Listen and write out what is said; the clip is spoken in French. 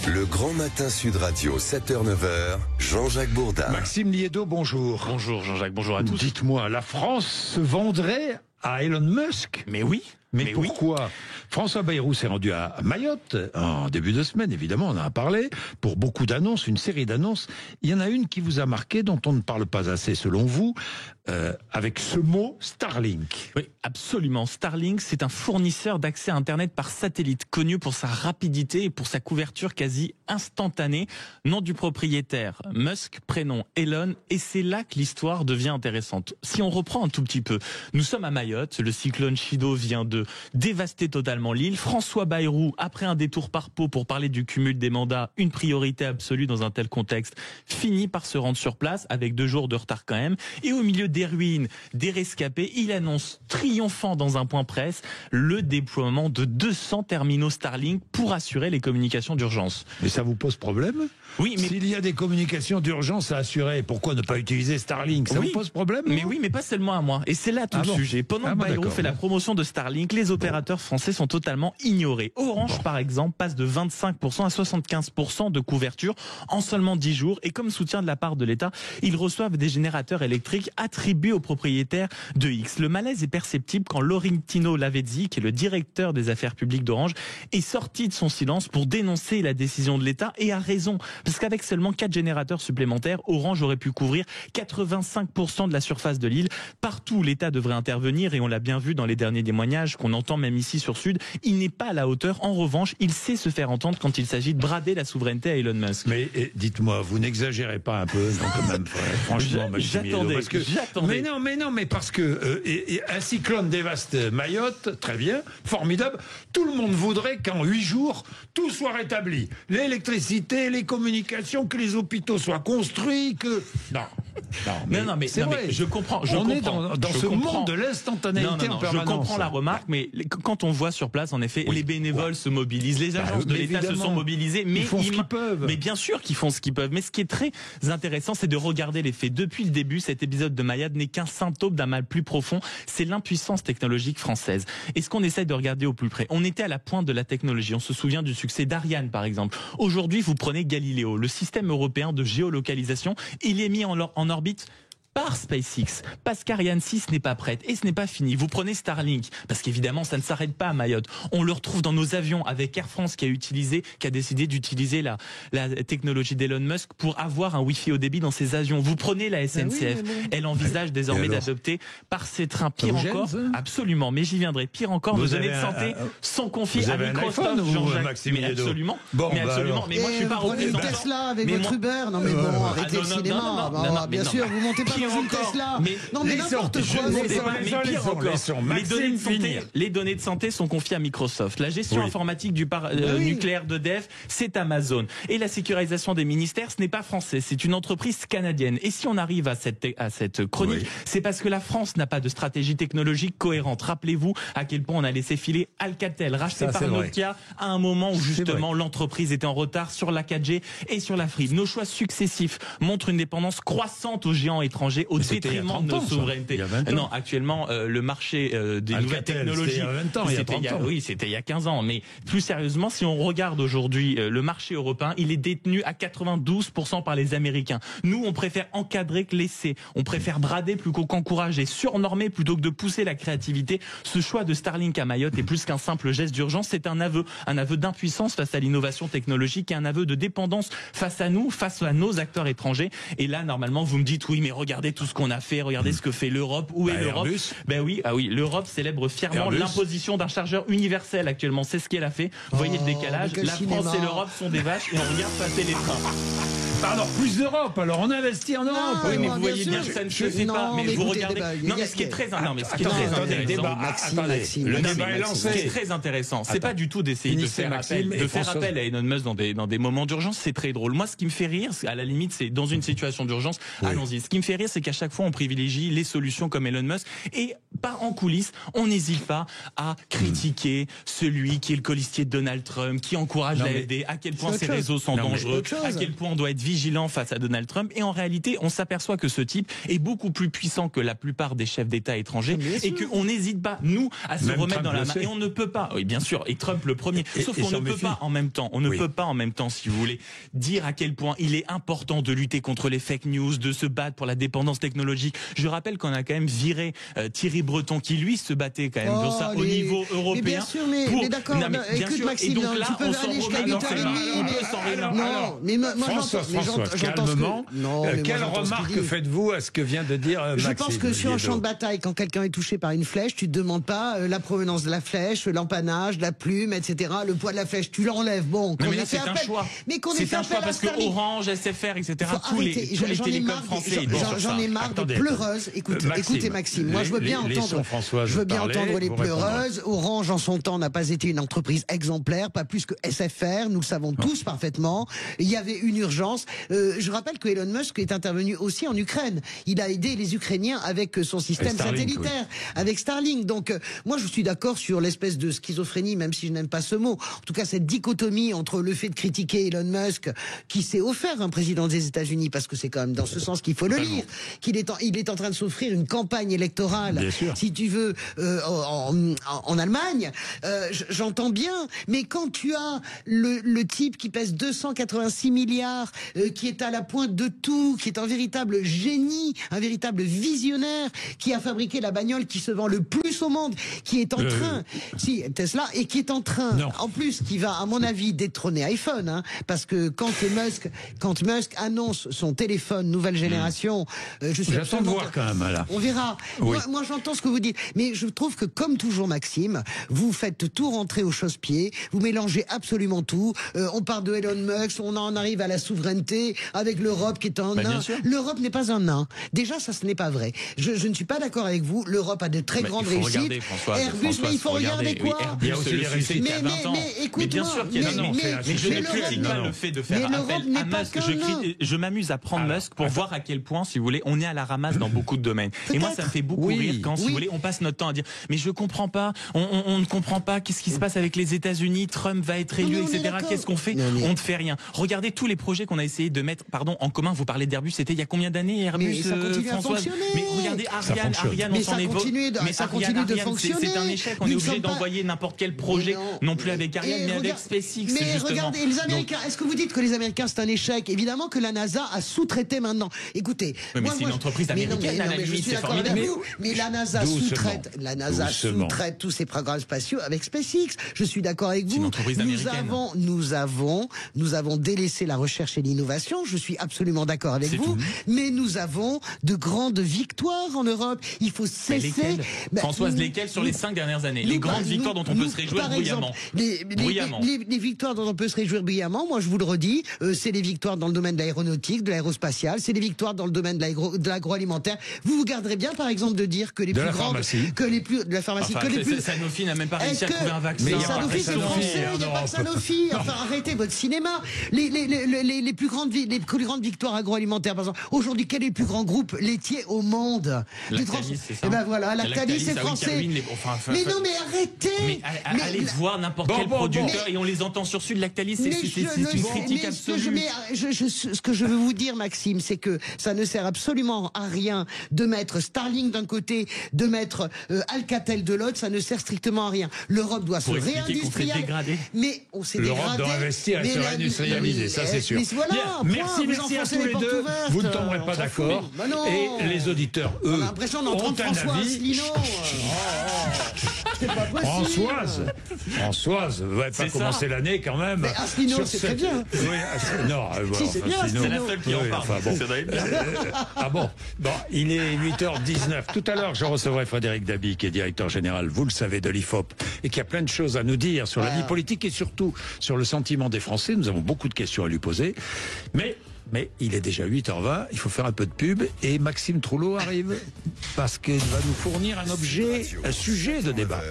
Le grand matin Sud Radio, 7h-9h, Jean-Jacques Bourdin. Maxime Liédo, bonjour. Bonjour Jean-Jacques, bonjour à tous. Dites-moi, la France se vendrait à Elon Musk? Mais oui. Mais pourquoi? François Bayrou s'est rendu à Mayotte en début de semaine, évidemment, on en a parlé, pour beaucoup d'annonces, une série d'annonces. Il y en a une qui vous a marqué, dont on ne parle pas assez selon vous, avec ce mot Starlink. Oui, absolument. Starlink, c'est un fournisseur d'accès à Internet par satellite, connu pour sa rapidité et pour sa couverture quasi instantanée. Nom du propriétaire, Musk, prénom Elon, et c'est là que l'histoire devient intéressante. Si on reprend un tout petit peu, nous sommes à Mayotte, le cyclone Chido vient de dévaster totalement l'île. François Bayrou, après un détour par Pau pour parler du cumul des mandats, une priorité absolue dans un tel contexte, finit par se rendre sur place avec 2 jours de retard quand même. Et au milieu des ruines, des rescapés, il annonce triomphant dans un point presse le déploiement de 200 terminaux Starlink pour assurer les communications d'urgence. Mais ça vous pose problème? Oui, mais s'il y a des communications d'urgence à assurer, pourquoi ne pas utiliser Starlink? Ça vous pose problème? Mais oui, mais pas seulement à moi. Et c'est là tout le sujet. Pendant que Bayrou fait la promotion de Starlink, les opérateurs français sont totalement ignorés. Orange, par exemple, passe de 25% à 75% de couverture en seulement 10 jours. Et comme soutien de la part de l'État, ils reçoivent des générateurs électriques attribués aux propriétaires de X. Le malaise est perceptible quand Laurentino Lavezzi, qui est le directeur des affaires publiques d'Orange, est sorti de son silence pour dénoncer la décision de l'État, et a raison. Parce qu'avec seulement 4 générateurs supplémentaires, Orange aurait pu couvrir 85% de la surface de l'île. Partout où l'État devrait intervenir, et on l'a bien vu dans les derniers témoignages qu'on entend même ici sur Sud, il n'est pas à la hauteur. En revanche, il sait se faire entendre quand il s'agit de brader la souveraineté à Elon Musk. Mais dites-moi, vous n'exagérez pas un peu, non, quand même, franchement, j'attendais. Mais parce que un cyclone dévaste Mayotte, très bien, formidable. Tout le monde voudrait qu'en 8 jours, tout soit rétabli. L'électricité, les communications, que les hôpitaux soient construits, que... Non, mais c'est vrai. Je comprends. On est dans ce monde de l'instantanéité en permanence. Je comprends la remarque, mais quand on voit sur place, en effet, les bénévoles se mobilisent, les agences de l'État se sont mobilisées, mais ils font ce qu'ils peuvent. Mais bien sûr qu'ils font ce qu'ils peuvent. Mais ce qui est très intéressant, c'est de regarder les faits. Depuis le début, cet épisode de Mayotte n'est qu'un symptôme d'un mal plus profond. C'est l'impuissance technologique française. Et ce qu'on essaie de regarder au plus près, on était à la pointe de la technologie. On se souvient du succès d'Ariane, par exemple. Aujourd'hui, vous prenez Galileo, le système européen de géolocalisation. Il est mis en orbite par SpaceX, parce qu'Ariane 6 n'est pas prête, et ce n'est pas fini. Vous prenez Starlink, parce qu'évidemment ça ne s'arrête pas à Mayotte. On le retrouve dans nos avions, avec Air France qui a décidé d'utiliser la technologie d'Elon Musk pour avoir un Wi-Fi haut débit dans ses avions. Vous prenez la SNCF, elle envisage désormais d'adopter par ses trains. Pire encore, absolument, mais j'y viendrai. Pire encore, nos données de santé sont confiées à Microsoft, Jean-Jacques. Mais absolument, mais moi je suis pas représentant. Tesla avec votre Uber, non mais bon, arrêtez le cinéma. Bien sûr, vous montez pas dans une Tesla. Mais n'importe quoi. Les données de santé sont confiées à Microsoft. La gestion informatique du parc nucléaire d'EDF, c'est Amazon. Et la sécurisation des ministères, ce n'est pas français, c'est une entreprise canadienne. Et si on arrive à cette chronique, c'est parce que la France n'a pas de stratégie technologique cohérente. Rappelez-vous à quel point on a laissé filer Alcatel, racheté par Nokia, à un moment où justement l'entreprise était en retard sur la 4G et sur la fibre. Nos choix successifs montrent une dépendance croissante aux géants étrangers au détriment de nos souverainetés. Non, actuellement, le marché des nouvelles technologies, c'était il y a 15 ans. Mais plus sérieusement, si on regarde aujourd'hui le marché européen, il est détenu à 92% par les Américains. Nous, on préfère encadrer que laisser. On préfère brader plutôt qu'encourager, surnormer plutôt que de pousser la créativité. Ce choix de Starlink à Mayotte est plus qu'un simple geste d'urgence. C'est un aveu d'impuissance face à l'innovation technologique et un aveu de dépendance face à nous, face à nos acteurs étrangers. Et là, normalement, vous me dites oui, mais regardez tout ce qu'on a fait, regardez ce que fait l'Europe. Où est l'Europe? L'Europe célèbre fièrement l'imposition d'un chargeur universel actuellement. C'est ce qu'elle a fait. Vous voyez le décalage. La France et l'Europe sont des vaches et on regarde passer les trains. Alors plus d'Europe, alors on investit en Europe. Oui, mais vous voyez bien que ça ne se fait pas. Mais vous regardez. Non, mais ce qui est très intéressant. Le débat est lancé. Ce qui est très intéressant, c'est pas du tout d'essayer de faire appel à Elon Musk dans des moments d'urgence. C'est très drôle. Moi, ce qui me fait rire, à la limite, c'est dans une situation d'urgence. Allons-y. Ce qui me fait rire, c'est qu'à chaque fois, on privilégie les solutions comme Elon Musk et pas en coulisses, on n'hésite pas à critiquer celui qui est le colistier de Donald Trump, qui encourage l'AfD, à quel point ces réseaux sont dangereux, à quel point on doit être vigilant face à Donald Trump. Et en réalité, on s'aperçoit que ce type est beaucoup plus puissant que la plupart des chefs d'État étrangers et qu'on n'hésite pas, nous, à se remettre dans la main. Et on ne peut pas, oui bien sûr, et Trump le premier, sauf qu'on ne peut pas en même temps, peut pas en même temps, si vous voulez, dire à quel point il est important de lutter contre les fake news, de se battre pour la dépendance technologique. Je rappelle qu'on a quand même viré Thierry Breton, qui lui se battait quand même pour ça au niveau européen. Mais bien sûr, mais d'accord, écoute Maxime, tu peux aller jusqu'à 8h30. Non, mais François, calmement, quelle remarque faites-vous à ce que vient de dire Maxime? Je pense que sur un champ de bataille, quand quelqu'un est touché par une flèche, tu ne demandes pas la provenance de la flèche, l'empannage, la plume, etc. Le poids de la flèche, tu l'enlèves. Bon, mais là, c'est un choix. C'est un choix parce que Orange, SFR, etc. Tous les télécoms français. J'en ai marre des pleureuses. Écoutez Maxime, moi je veux bien entendre les pleureuses. Orange en son temps n'a pas été une entreprise exemplaire, pas plus que SFR, nous le savons tous parfaitement. Il y avait une urgence. Je rappelle que Elon Musk est intervenu aussi en Ukraine. Il a aidé les Ukrainiens avec son système satellitaire, avec Starlink. Donc moi je suis d'accord sur l'espèce de schizophrénie, même si je n'aime pas ce mot. En tout cas cette dichotomie entre le fait de critiquer Elon Musk, qui s'est offert un président des États-Unis, parce que c'est quand même dans ce sens qu'il faut le lire, qu'il est en train de s'offrir une campagne électorale, si tu veux, en Allemagne. J'entends bien, mais quand tu as le type qui pèse 286 milliards, qui est à la pointe de tout, qui est un véritable génie, un véritable visionnaire, qui a fabriqué la bagnole qui se vend le plus au monde, qui est en train, Tesla, et qui est en train, en plus, qui va, à mon avis, détrôner iPhone, hein, parce que quand Musk annonce son téléphone nouvelle génération, je suis j'attends de voir quand même là. On verra. Oui. Moi j'entends ce que vous dites, mais je trouve que comme toujours Maxime, vous faites tout rentrer au chausse-pied, vous mélangez absolument tout. On part de Elon Musk, on en arrive à la souveraineté avec l'Europe qui est un nain. L'Europe n'est pas un nain. Déjà ça ce n'est pas vrai. Je ne suis pas d'accord avec vous. L'Europe a de très grandes réussites. Airbus, mais il faut regarder quoi? Il y a aussi les réussites à 20 ans. Mais bien sûr qu'il y a mais je ne critique pas le fait de faire appel à Musk. Je m'amuse à prendre Musk pour voir à quel point, si vous voulez, on est à la ramasse dans beaucoup de domaines. Et moi, ça me fait beaucoup rire quand, si vous voulez, on passe notre temps à dire mais je comprends pas, on ne comprend pas qu'est-ce qui se passe avec les États-Unis, Trump va être élu, etc. Qu'est-ce qu'on fait? On ne fait rien. Regardez tous les projets qu'on a essayé de mettre, en commun. Vous parlez d'Airbus, c'était il y a combien d'années, Airbus, Françoise? Mais regardez Ariane, on s'en est mais ça continue de fonctionner. C'est un échec. On est obligé d'envoyer n'importe quel projet, non plus avec Ariane, mais avec SpaceX. Mais regardez, les Américains, est-ce que vous dites que les Américains c'est un échec? Évidemment que la NASA a sous-traité maintenant. Écoutez, mais c'est une entreprise américaine, à la limite, c'est formidable. Mais la NASA sous-traite tous ses programmes spatiaux avec SpaceX. Je suis d'accord avec vous. C'est une entreprise américaine. Nous avons délaissé la recherche et l'innovation. Je suis absolument d'accord avec vous. Mais nous avons de grandes victoires en Europe. Il faut cesser. Françoise, lesquelles sur les 5 dernières années? Les grandes victoires dont on peut se réjouir bruyamment. Les victoires dont on peut se réjouir bruyamment, moi je vous le redis, c'est les victoires dans le domaine de l'aéronautique, de l'aérospatiale, c'est les victoires dans le domaine de l'agroalimentaire. Vous garderez bien par exemple de dire que les plus grandes, de la pharmacie, Sanofi n'a même pas réussi à trouver un vaccin. Mais Sanofi c'est français, il n'y a pas que Sanofi. Enfin arrêtez votre cinéma. Les plus grandes victoires agroalimentaires, par exemple. Aujourd'hui, quel est le plus grand groupe laitier au monde? Lactalis, c'est ça. Et ben voilà, Lactalis c'est français. Mais non, mais arrêtez. Mais allez voir n'importe quel producteur et on les entend sur Sud. Lactalis, c'est une critique absolue. Ce que je veux vous dire, Maxime, c'est que ça ne sert absolument à rien de mettre Starlink d'un côté, de mettre Alcatel de l'autre. Ça ne sert strictement à rien. L'Europe doit se réindustrialiser. Mais on s'est dégradé. L'Europe doit investir à se réindustrialiser, ça c'est sûr. Merci à tous les deux. Vous ne tomberez pas d'accord. Et les auditeurs, eux, on a l'impression d'entendre François Asselineau. Françoise, vous n'avez pas commencé l'année quand même. Mais Asselineau, c'est très bien. Oui, non, si, c'est bien. C'est la seule qui en parle. Ah bon, il est 8h19. Tout à l'heure, je recevrai Frédéric Dabi, qui est directeur général, vous le savez, de l'IFOP, et qui a plein de choses à nous dire sur la vie politique et surtout sur le sentiment des Français. Nous avons beaucoup de questions à lui poser. Mais il est déjà 8h20, il faut faire un peu de pub et Maxime Trouleau arrive parce qu'il va nous fournir un sujet de débat.